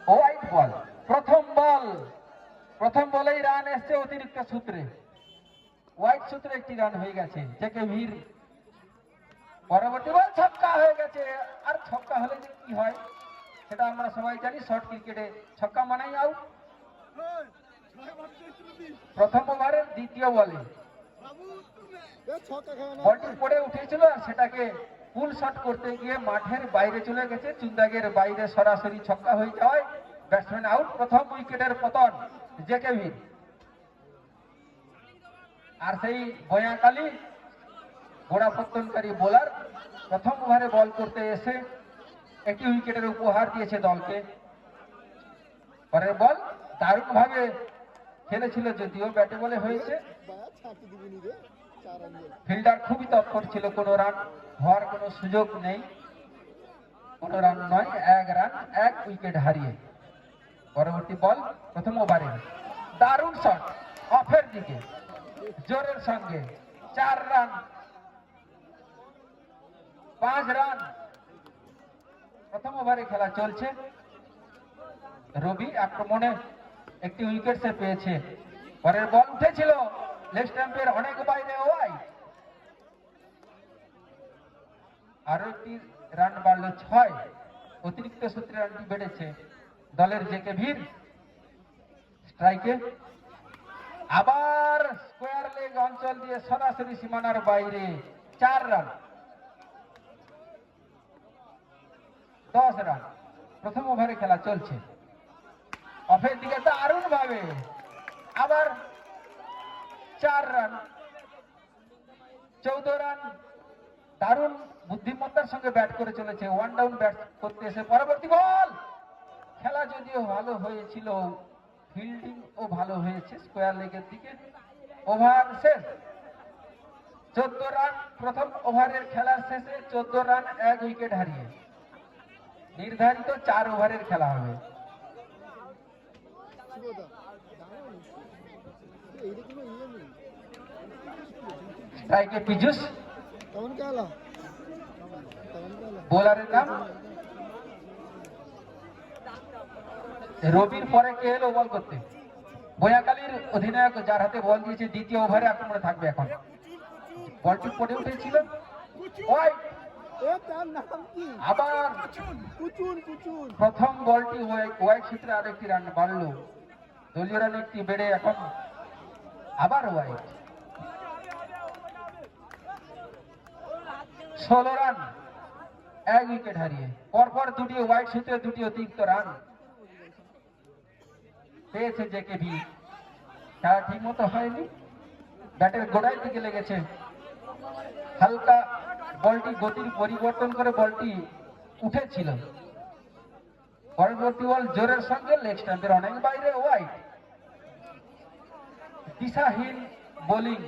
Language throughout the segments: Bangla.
White ball. প্রথম বলেই রান এসছে অতিরিক্ত সূত্রে, হোয়াইট সূত্রে একটি রান হয়ে গেছে জেকে ভির। পরবর্তী বল ছক্কা হয়ে গেছে। আর ছক্কা হলে যে কি হয় সেটা আমরা সবাই জানি, শর্ট ক্রিকেটে ছক্কা মানেই আউট। প্রথম ওভারের দ্বিতীয় বলে বলটি পড়ে উঠেছিল আর সেটাকে পুল শট করতে গিয়ে মাঠের বাইরে চলে গেছে, চুন্দাগের বাইরে সরাসরি ছক্কা হয়ে যাওয়ায় ব্যাটসম্যান আউট। প্রথম উইকেটের পতন জেকে ভির। আর সেই বয়াকালী গোড়াপত্তনকারী বোলার প্রথম ওভারে বল করতে এসে একটি উইকেটের উপহার দিয়েছে দলকে। পরের বল দারুণ ভাবে খেলেছিল, যদিও ব্যাটে বলে হয়েছে, ফিল্ডার খুবই তৎপর ছিল, কোনো রান হওয়ার কোনো সুযোগ নেই, কোনো রান নয়, 1 রান 1 উইকেট হারিয়ে। পরবর্তী বল প্রথম ওভারে দারুণ শট অফের দিকে জোরের সঙ্গে 4 রান 5 রান। প্রথম ওভারে খেলা চলছে, রবি আক্রমণে একটি উইকেট সে পেয়েছে। পরের বল উঠেছিল লেগ স্ট্যাম্পের অনেক বাইরে, ওয়াইড। আরো একটি রান বাড়লো 6, অতিরিক্ত সূত্রে রানটি বেড়েছে দলের জেকে ভির। স্ট্রাইকে আবার স্কোয়ার লেগ অঞ্চল দিয়ে সরাসরি সীমানার বাইরে 4 রান 10 রান। প্রথম ওভারে খেলা চলছে, অফের দিকে দারুণ ভাবে আবার 4 রান 14 রান। দারুণ বুদ্ধিমত্তার সঙ্গে ব্যাট করে চলেছে, 1 ডাউন ব্যাট করতে এসে। পরবর্তী বল, খেলা যদিও ভালো হয়েছিল, ফিল্ডিং ও ভালো হয়েছে স্কোয়ার লেগের দিকে। ওভার শেষ, 14 রান। প্রথম ওভারের খেলার শেষে 14 রান 1 উইকেট হারিয়ে নির্ধারিত 4 ওভারের খেলা হবে। স্ট্রাইকে পীযুষ, বোলারের নাম রবির পরে কে এলো বল করতে? বয়াকালীর অধিনায়ক, যার হাতে বল দিয়েছে। দ্বিতীয় ওভারে আক্রমণে থাকবে এখন। বলটি পড়ে উঠেছিল, আবার প্রথম বলটি ওয়াইড সূত্রে আরেকটি রান বাড়লো, দলীয় রান একটি বেড়ে এখন আবার ওয়াইড। 16 রান 1 উইকেট হারিয়ে। পরপর দুটি ওয়াইড সূত্রে দুটি অতিরিক্ত রান পেয়েছে জেকে ভি। খেলা ঠিক মতো হয়নি, ব্যাটের গোড়ায় দিকে লেগেছে, হালকা বলটি গতির পরিবর্তন করে বলটি উঠেছিল। পরবর্তী বল জোরের সঙ্গে লেগ স্ট্যাম্পের অনেক বাইরে, ওয়াইড। দিশাহীন বোলিং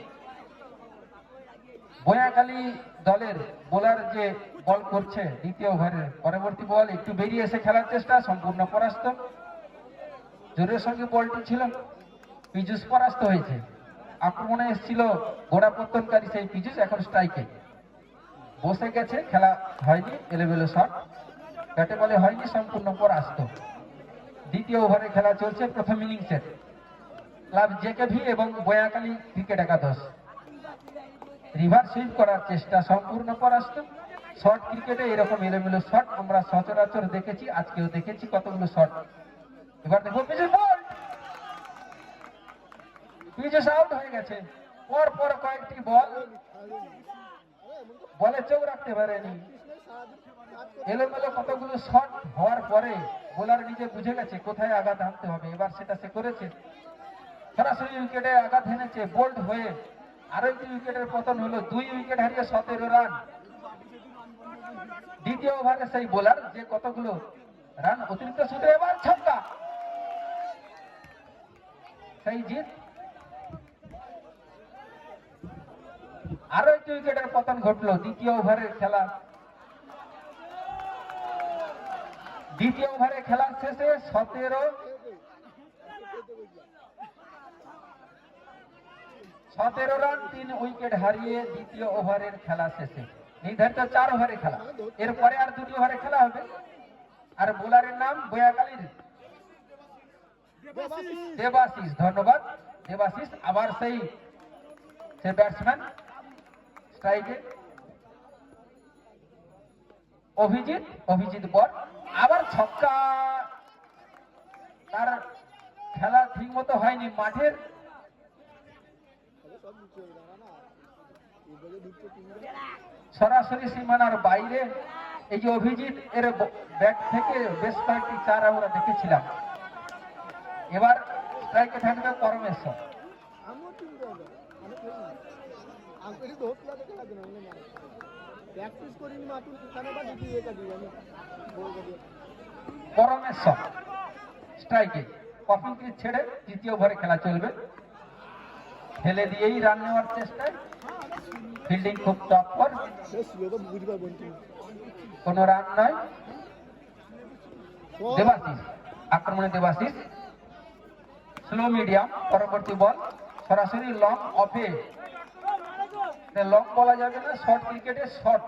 বয়াকালী দলের বোলার যে বল করছে দ্বিতীয় ওভারে। পরবর্তী বল একটু বেরিয়ে এসে খেলার চেষ্টা, সম্পূর্ণ পরাস্ত। জোরের সঙ্গে বলটি ছিল, পীযুষ পরাস্ত হয়েছে। আক্রমণে এসেছিল গোড়াপত্তনকারী সেই পীযুষ, এখন স্ট্রাইকে বসে গেছে। খেলা হয়নি, এলোমেলো শট, ব্যাটে বলে হয়নি, সম্পূর্ণ পরাস্ত। দ্বিতীয় ওভারে খেলা চলছে প্রথম ইনিংসের। ক্লাব জেকে ভি এবং বয়াকালী ক্রিকেট একাদশ রিভার সুইপ করার চেষ্টা, সম্পূর্ণ পরাস্ত। শর্ট ক্রিকেটে এরকম এলোমেলো শট আমরা সচরাচর দেখেছি, আজকেও দেখেছি কতগুলো শট। এবার দেখো পীযুষ আউট হয়ে গেছে। পর কয়েকটি বলে চোখ রাখতে পারেনি। এলোমেলো কতগুলো শট হওয়ার পরে বোলার নিজে বুঝে গেছে কোথায় আঘাত হানতে হবে, এবার সেটা সে করেছে। সরাসরি উইকেটে আঘাত হেনেছে, বোল্ড হয়ে আরো একটি উইকেটের পতন হলো। 2 উইকেট হারিয়ে 17 রান। দ্বিতীয় ওভারে সেই বোলার যে কতগুলো রান অতিরিক্ত সূত্রে, এবার ছক্কা, সেই জিত। আরো একটি উইকেটের পতন ঘটলো দ্বিতীয় ওভারের খেলা। দ্বিতীয় ওভারে খেলার শেষে 17 রান 3 উইকেট হারিয়ে দ্বিতীয় ওভারের খেলা শেষে। নির্ধারিত 4 ওভারে খেলা, এরপরে আর 2টি ওভারে খেলা হবে। আর বোলারের নাম বয়াকালীর দেবাশিস, ধন্যবাদ দেবাশিস। আবার সেই ব্যাটসম্যান স্ট্রাইকে অভিজিৎ বল, আবার ছক্কা। তার খেলা ঠিক মতো হয়নি, মাঠের সরাসরি সীমানার বাইরে। এই যে অভিজিৎ এর ব্যাট থেকে বেশ কয়েকটি চার আমরা দেখেছিলাম। এবার স্ট্রাইকে থাকবে পরমেশ্বর। পরমেশ্বর স্ট্রাইকে, কফিং ক্রিজ ছেড়ে তৃতীয় ওভারে খেলা চলবে। ফেলে দিয়েই রান নেওয়ার চেষ্টায়, ফিল্ডিং খুব তৎপর, কোন রান নয়। দেবাশিস আক্রমণে, দেবাশিস স্লো মিডিয়াম, পরবর্তী বল সরাসরি লং অফে। লং বলা যাবে না, শর্ট ক্রিকেটে শর্ট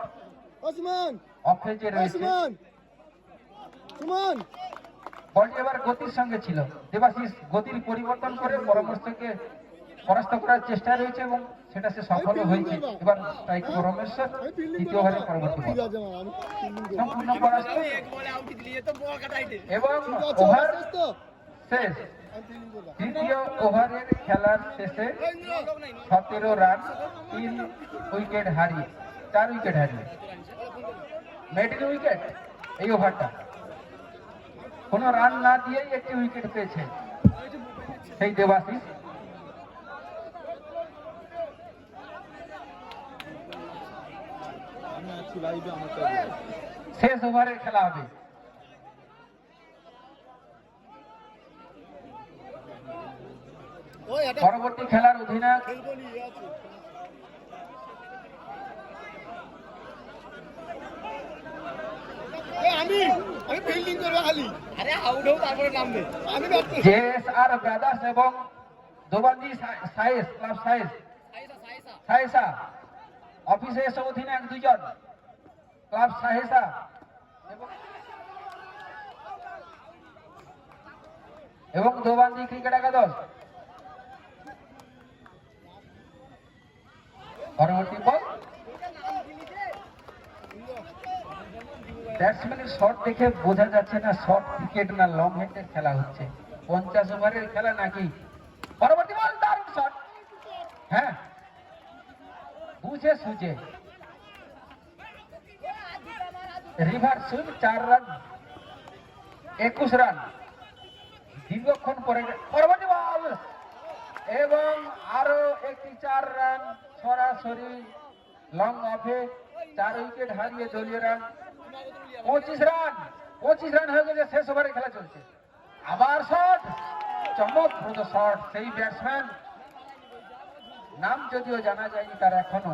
অফে যে রয়েছে। বলটি এবার গতির সঙ্গে ছিল, দেবাশিস গতির পরিবর্তন করে পরমেশ্বরকে পরাস্ত করার চেষ্টা রয়েছে এবং সেটা সে সফল হয়েছে। এবার স্ট্রাইক পরমেশ্বর, তৃতীয় ওভারে পরবর্তী বল সম্পূর্ণ পরাস্ত এবং ওভার শেষ। তৃতীয় ওভারের খেলার শেষে 17 রান, 3 উইকেট হারিয়ে, 4 উইকেট হারিয়ে মেডিকেল উইকেট। এই ওভারটা কোন রান না দিয়েই একটি উইকেট পেয়েছে সেই দেবাশিস। শেষ ওভারের খেলা হবে। পরবর্তী খেলার অধিনায়ক JSR ব্রাদার্স এবং দোবান্দি সাইস ক্লাব সাইসা অফিসে এসে অধিনায়ক দুজন, ক্লাব সাহেসা এবং দোবান্দি ক্রিকেট একাদশ। পরবর্তী বল, ব্যাটসম্যানের শট দেখে বোঝা যাচ্ছে না শর্ট ক্রিকেট না লং হেডের খেলা হচ্ছে, 50 ওভারের খেলা নাকি। পরবর্তী বল, দারুণ শট, হ্যাঁ বুঝে সুঝে রিভার্স সুইং, 4 রান 21 রান দীর্ঘক্ষণ পরে। পরবর্তী বল এবং আরো একটি 4 রান সরাসরি লং অফে, 4 উইকেট হারিয়ে দলীয় রান 25 রান হয়ে গেছে। শেষ ওভারে খেলা চলছে, আবার শট, চমকপ্রদ শট। সেই ব্যাটসম্যান নাম যদিও জানা যায়নি তার এখনো,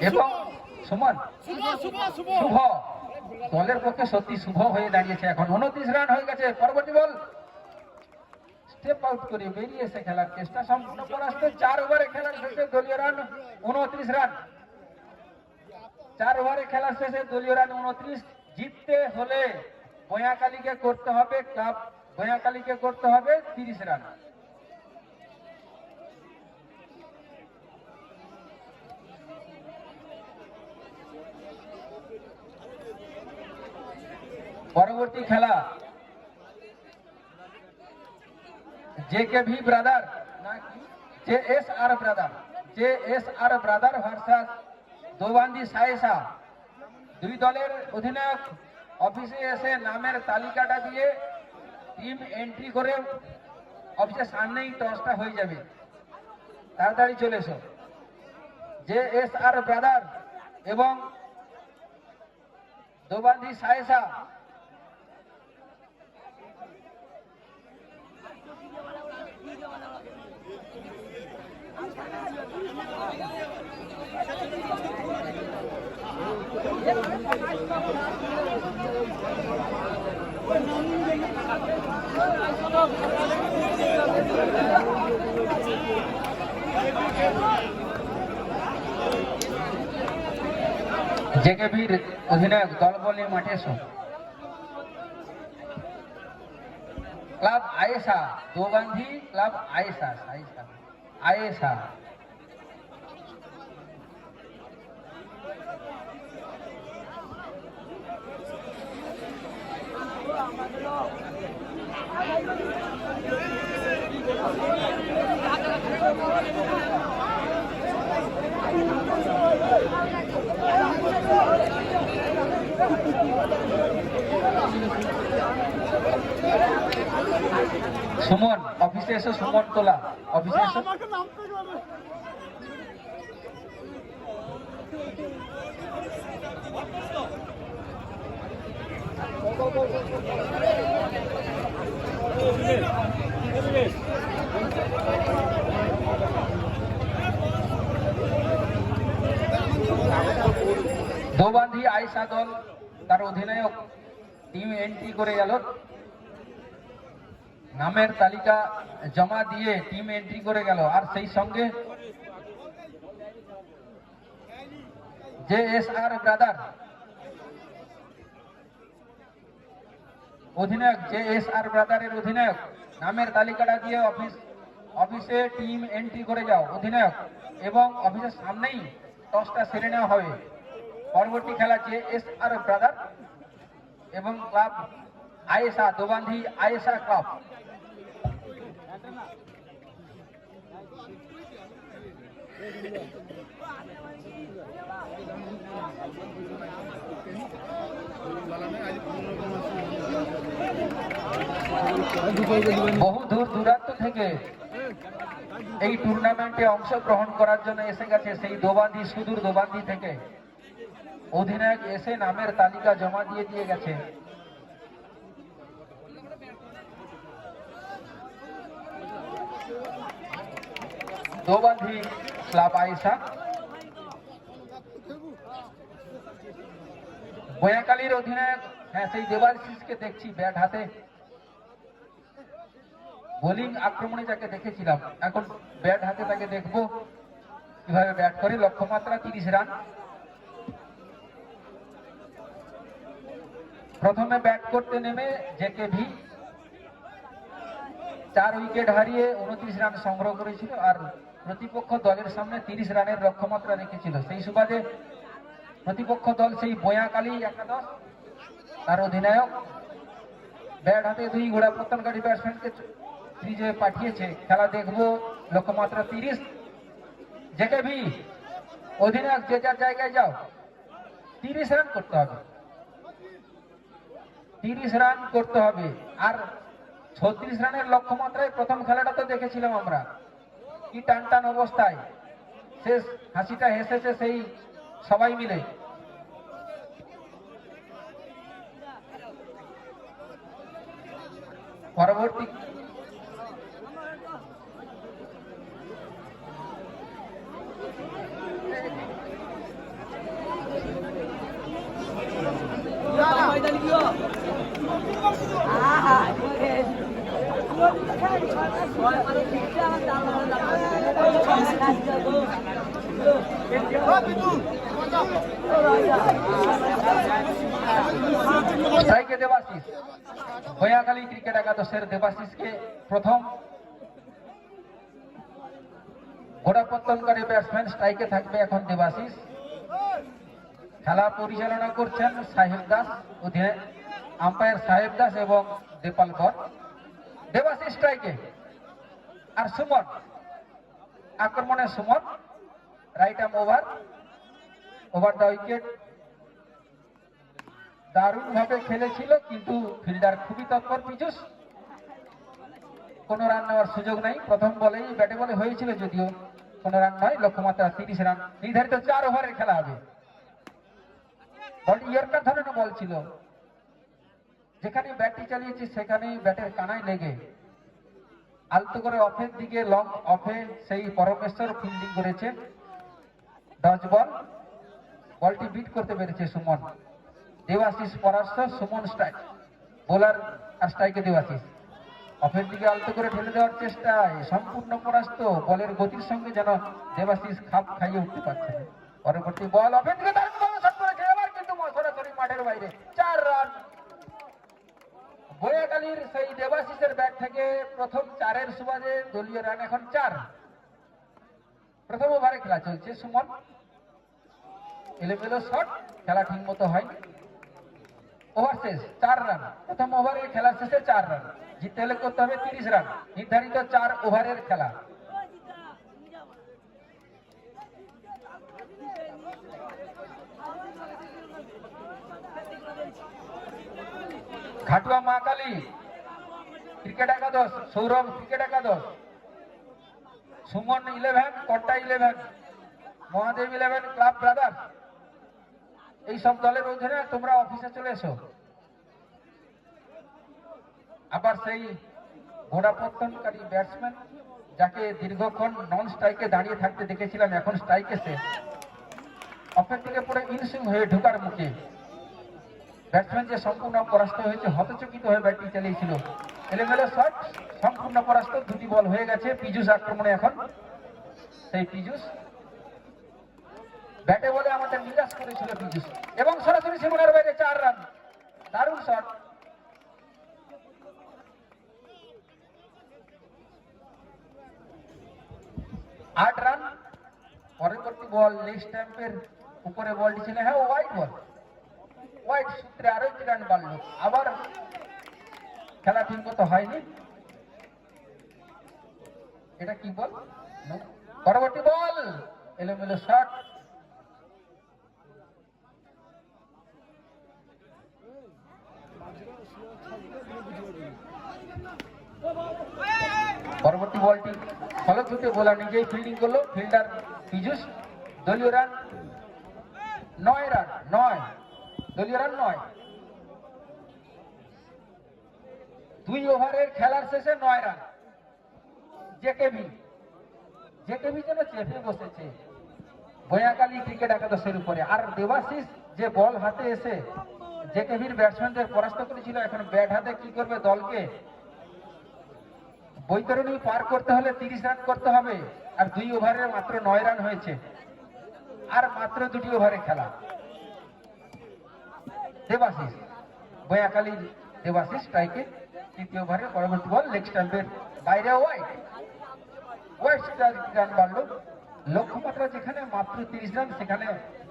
এবং সুমন শুভ দলের পক্ষে সত্যি শুভ হয়ে দাঁড়িয়েছে এখন। 29 রান হয়ে গেছে। পরবর্তী বল স্টেপ আউট করে বেরিয়ে এসে খেলার চেষ্টা, সম্পূর্ণ পরাস্ত। 4 ওভারে খেলার শেষে দলীয় রান 29 রান। 4 ওভারে খেলার শেষে দলীয় রান 29। জিততে হলে বয়াকালীকে করতে হবে, ক্লাব বয়াকালীকে করতে হবে 30 রান। পরবর্তী খেলা JKV ব্রাদার নাকি JSR ব্রাদার ভার্সাস দোবান্দি সাইসা। দুই দলের অধিনায়ক অফিসে এসে নামের তালিকাটা দিয়ে টিম এন্ট্রি করে অফিসের সামনেই টসটা হয়ে যাবে, তাড়াতাড়ি চলে এসো। JSR ব্রাদার এবং দোবান্দি সাইসা। জেকেভির অধিনায়ক দল বলে মাঠে এসো। ক্লাব আয়েশা দোবান্ধি, ক্লাব আয়েশা আয়েশা আয়েশা। সুমন অফিসে এসো, সুমন তোলা অফিসে এসো। দোবান্ধি আয়েশা দল তার অধিনায়ক টিম এন্ট্রি করে গেল, নামের তালিকা জমা দিয়ে টিম এন্ট্রি করে গেল। আর সেই সঙ্গে JSR ব্রাদার অধিনায়ক, JSR ব্রাদারের অধিনায়ক নামের তালিকাটা দিয়ে অফিসে টিম এন্ট্রি করে যাও অধিনায়ক, এবং অফিসের সামনেই টসটা সেরে নেওয়া হবে। পরবর্তী খেলা JSR ব্রাদার এবং ক্লাব আয়েশা দোবান্ধি আয়েশা ক্লাব। বহু দূর দূরান্ত থেকে এই টুর্নামেন্টে অংশগ্রহণ করার জন্য এসে গেছে সেই দোবান্ধি, সুদূর দোবান্ধি থেকে অধিনায়ক এসে নামের তালিকা জমা দিয়ে গেছে। দোবান্ধি ক্লাব আয়েশা। বয়াকালীর অধিনায়ক, হ্যাঁ সেই দেবাশিসকে দেখছি ব্যাট হাতে, বোলিং আক্রমণে যাকে দেখেছিলাম এখন ব্যাট হাতে তাকে দেখবো কিভাবে ব্যাট করে। লক্ষ্যমাত্রা 30 রান। প্রথমে ব্যাট করতে নেমে জেকেভি 4 উইকেট হারিয়ে 29 রান সংগ্রহ করেছিল, আর প্রতিপক্ষ দলের সামনে 30 রানের লক্ষ্যমাত্রা রেখেছিল। সেই সুবাদে প্রতিপক্ষ দল সেই বয়াকালী একাদশ, তার অধিনায়ক ব্যাট হাতে 2 ঘোড়া পতনকারী ব্যাটসম্যানকে ক্রিজে পাঠিয়েছে। খেলা দেখবো, লক্ষ্যমাত্রা 30। জেকেভি অধিনায়ক যে যার জায়গায় যাও, 30 রান করতে হবে, 30 রান করতে হবে। আর 36 রানের লক্ষ্যমাত্রায় প্রথম খেলাটা তো দেখেছিলাম আমরা, কি টান টান অবস্থায় শেষ হাসিটা হেসেছে সেই সবাই মিলে। পরবর্তী স্ট্রাইকে দেবাশিস, বয়াকালী ক্রিকেট একাদশের দেবাশিসকে প্রথম গোড়াপত্তনকারী ব্যাটসম্যান। স্ট্রাইকে থাকবে এখন দেবাশিস। খেলা পরিচালনা করছেন সাহেব দাস, আম্পায়ার সাহেব দাস এবং দেপাল কর। দেবাশিস স্ট্রাইকে, আর সুমন আক্রমণে, Suman right arm over the wicket. দারুণ ভাবে খেলেছিল, কিন্তু ফিল্ডার খুবই তৎপর পীযূষ, কোনো রান নেওয়ার সুযোগ নাই। প্রথম বলেই ব্যাটে বলে হয়েছিল, যদিও কোনো রান নয়। লক্ষ্যমাত্রা 30 রান। নির্ধারিত 4 ওভারের খেলা হবে। বলটি ইয়র্কার ধরনের বল ছিল, যেখানে ব্যাটটি চালিয়েছি সেখানেই ব্যাটের কানায় লেগে আলতো করে অফের দিকে, লং অফে সেই পরমেশ্বর ফিল্ডিং করেছে। ডজ বল, বলটি বিট করতে পেরেছে সুমন। দেবাশিস পরাস্ত, সুমন স্ট্রাইক বোলার, আর স্ট্রাইকে দেবাশিস। অফের দিকে আলতো করে ঠেলে দেওয়ার চেষ্টায় সম্পূর্ণ পরাস্ত। বলের গতির সঙ্গে যেন দেবাশিস খাপ খাইয়ে উঠতে পারছে না। পরবর্তী বল অফের দিকে দারুণ ভাবে শট করেছে। বলের বাইরে, 4 রান। বোয়াকালীর সেই দেবাশিসের ব্যাট থেকে প্রথম 4-এর সুবাদে দলীয় রান এখন 4। প্রথম ওভারে খেলা চলছে। সুমন এলোমেলো শট, খেলা ঠিক মতো হয়নি। ওভার শেষ, 4 রান। প্রথম ওভারে খেলা শেষে 4 রান। জিততে হলে করতে হবে 30 রান। নির্ধারিত 4 ওভারের খেলা। ঘাটুয়া মা কালী ক্রিকেট একাদশ, সৌরভ ক্রিকেট একাদশ, সুমন 11, কট্টা 11, মহাদেব 11, ক্লাব ব্রাদার্স, এইসব দলের অধীনে তোমরা অফিসে চলে এসো। আবার সেই গোড়াপত্তনকারী ব্যাটসম্যান যাকে দীর্ঘক্ষণ নন স্ট্রাইকে দাঁড়িয়ে থাকতে দেখেছিলাম, এখন স্ট্রাইক এসে অফের থেকে পুরো ইনসুইং হয়ে ঢোকার মুখে। ব্যাটসম্যান যে সম্পূর্ণ পরাস্ত হয়েছে, হতচকিত হয়ে ব্যাটিং চালিয়েছিল। এলোমেলো শট, সম্পূর্ণ পরাস্ত। 2টি বল হয়ে গেছে। পীযুষ আক্রমণে এখন। সেই পীযুষ ব্যাটে বলে আমাদের নিরাশ করেছিল পীযুষ, এবং সরাসরি সীমানার বাইরে 4 রান। দারুণ শট। আট রান। পরবর্তী বল লেগ স্ট্যাম্পের উপরে বলটি ছিল, হ্যাঁ ওয়াইড বল। ওয়াইড সূত্রে আরো 1 রান বাড়লো। আবার খেলা ঠিক মতো হয়নি। এটা কি বল? পরবর্তী বল এলোমেলো শট। পরবর্তী বলটি ফলশ্রুতি বোলার নিজেই ফিল্ডিং করলো। ফিল্ডার পীযুষ। দলীয় রান 9 রান। 9 দলীয় রান 9। 2 ওভারের খেলার শেষে 9 রান। জেকেবি যেন চেপে বসেছে বোয়াকালী ক্রিকেট একাদশের উপরে। আর দেবাশিস যে বল হাতে এসে জেকেবির ব্যাটসম্যানদের পরাস্ত করেছিল, এখন ব্যাট হাতে কি করবে? দলকে বৈতরণী পার করতে হলে 30 রান করতে হবে। আর 2 ওভারে মাত্র 9 রান হয়েছে, আর মাত্র 2টি ওভারে খেলা। দেবাশিস, বোয়াকালীর দেবাশিস স্ট্রাইকে। 3য় ওভারে পরবর্তী বল লেগ স্ট্যাম্পের বাইরে ওয়াইড। ওয়াইড রান বাড়লো। লক্ষ্যমাত্রা যেখানে মাত্র 30 রান, সেখানে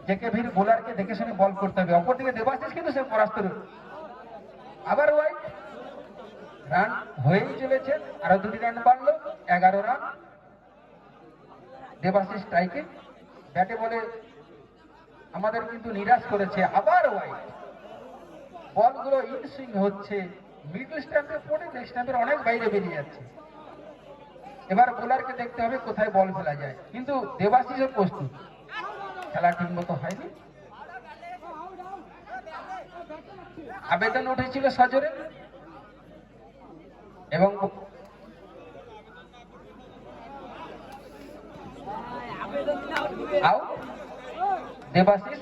জেকেভির বোলারকে দেখে শুনে বল করতে হবে। অপরদিকে দেবাশিস কিন্তু সে পরাস্ত। আবার ওয়াইড। রান হয়েই চলেছে, আরো 2টি রান বাড়লো। 11 রান। দেবাশিস স্ট্রাইকে। ব্যাটে বলে আমাদের কিন্তু নিরাশ করেছে। আবার ওয়াইড। বলগুলো ইনসুইং হচ্ছে, মিডল স্ট্যাম্পে পড়ে লেগ স্ট্যাম্পের অনেক বাইরে বেরিয়ে যাচ্ছে। এবার বোলারকে দেখতে হবে কোথায় বল ফেলা যায়, কিন্তু দেবাশিসও প্রস্তুত। খেলা ঠিক মতো হয়নি। আবেদন উঠেছিল সজোরে, এবং আউট। দেবাশিস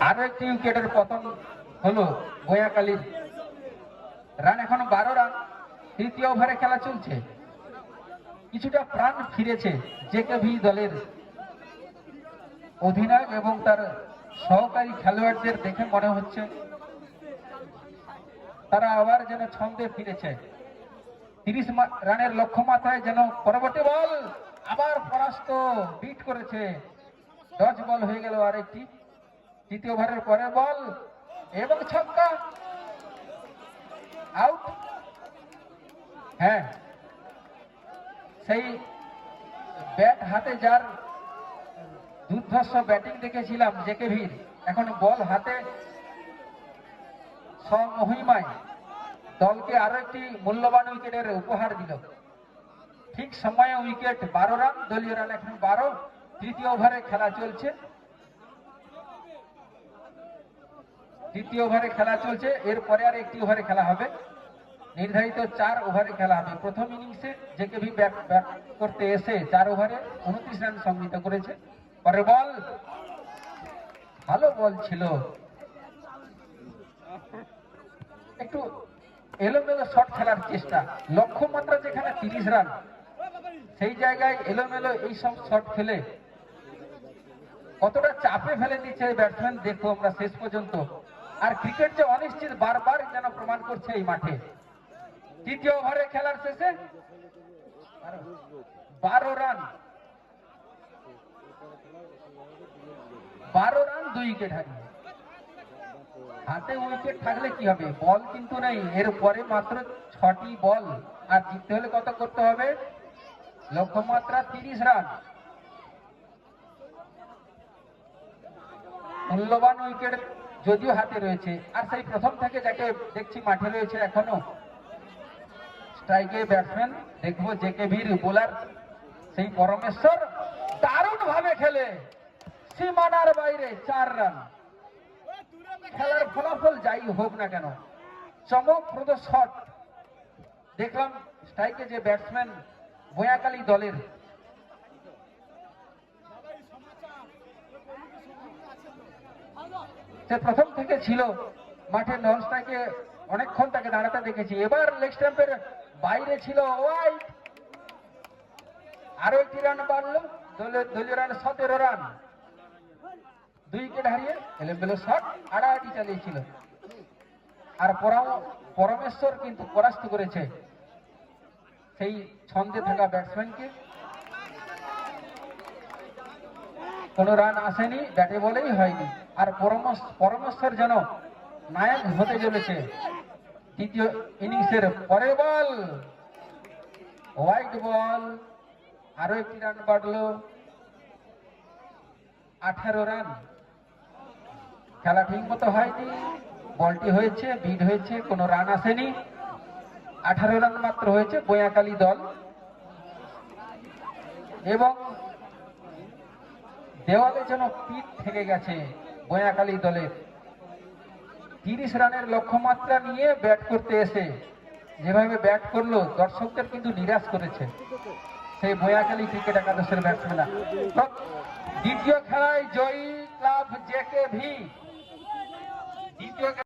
আরো একটি উইকেটের পতন হলো বোয়াকালীর। রান এখন 12 রান। 3য় ওভারে খেলা চলছে। কিছুটা প্রাণ ফিরেছে জেকেভি দলের অধিনায়ক এবং তার সহকারী খেলোয়াড়দের দেখে মনে হচ্ছে তারা আবার যেন ছন্দে ফিরেছে। 30 রানের লক্ষ্যমাত্রায় যেন। পরবর্তী বল আবার পরাস্ত, বিট করেছে। 10 বল হয়ে গেল আরেকটি। 3য় ওভারের পরে বল এবং ছক্কা। আউট। হ্যাঁ, সেই ব্যাট হাতে যার দুর্ধর্ষ ব্যাটিং দেখেছিলাম জেকেভির, এখন বল হাতে স্বমহিমায় দলকে আরো একটি মূল্যবান উইকেটের উপহার দিল। ঠিক সময়ে উইকেট। 12 রান। দলীয় রান এখন 12। 3য় ওভারে খেলা চলছে। 3য় ওভারে খেলা চলছে। এরপরে আর একটি ওভারে খেলা হবে। নির্ধারিত 4 ওভারে খেলা হবে। প্রথম ইনিংসে জেকেভি ব্যাট করতে এসে 4 ওভারে 29 রান সংগৃহীত করেছে। পরে বল, ভালো বল ছিল, একটু এলোমেলো শট খেলার চেষ্টা, লক্ষ্যমাত্রা যেখানে 30 রান, সেই জায়গায় এলোমেলো এই সব শট খেলে কতটা চাপে ফেলে দিচ্ছে ব্যাটসম্যান দেখবো আমরা শেষ পর্যন্ত। আর ক্রিকেট যে অনিশ্চিত বারবার যেন প্রমাণ করছে এই মাঠে। তৃতীয় ওভারে খেলার শেষে 12 রান, 2 উইকেট হারিয়ে। হাতে উইকেট থাকলে কি হবে, বল কিন্তু নেই, এর পরে মাত্র 6টি বল, আর জিততে হলে কত করতে হবে, লক্ষ্যমাত্রা 30 রান। মূল্যবান উইকেট যদিও হাতে রয়েছে, আর সেই প্রথম থেকে যাকে দেখছি মাঠে রয়েছে এখনো স্ট্রাইকে ব্যাটসম্যান, দেখবো জেকে ভির বোলার সেই পরমেশ্বর, দারুণ ভাবে খেলে সীমানার বাইরে 4 রান। খেলার ফলাফল যাই হোক না কেন, চমকপ্রদ শট দেখলাম স্ট্রাইকে যে ব্যাটসম্যান বোয়াখালী দলের। সে প্রথম থেকে ছিল মাঠে, নন স্ট্রাইকে অনেকক্ষণ তাকে দাঁড়াতে দেখেছি। এবার লেগ স্ট্যাম্পের বাইরে ছিল ওয়াইড, আরো একটি রান বাড়লো, দলীয় রান 17 রান, 2 উইকেট হারিয়ে এলোমেলো শট আড়াআড়ি চালিয়েছিল। আর পরমেশ্বর কিন্তু পরাস্ত করেছে সেই ছন্দে থাকা ব্যাটসম্যানকে। কোন রান আসেনি, ব্যাটে বলেই হয়নি। আর পরমেশ্বর যেন নায়ক হতে চলেছে দ্বিতীয় ইনিংসের পরের বল, হোয়াইট বল, আরো একটি রান বাড়লো, 18 রান। খেলা ঠিক মতো হয়নি, বলটি হয়েছে, বিট হয়েছে, কোনো রান আসেনি, 18 রান মাত্র হয়েছে বোয়াখালী দল। এবং দেওয়ালে যেন পিঠ থেকে গেছে বোয়াখালী দলের। 30 রানের লক্ষ্যমাত্রা নিয়ে ব্যাট করতে এসে যেভাবে ব্যাট করলো, দর্শকদের কিন্তু নিরাশ করেছে সেই বোয়াখালী ক্রিকেট একাদশের ব্যাটসম্যানরা। দ্বিতীয় খেলায় জয়ী ক্লাব জেকে ভি। দ্বিতীয়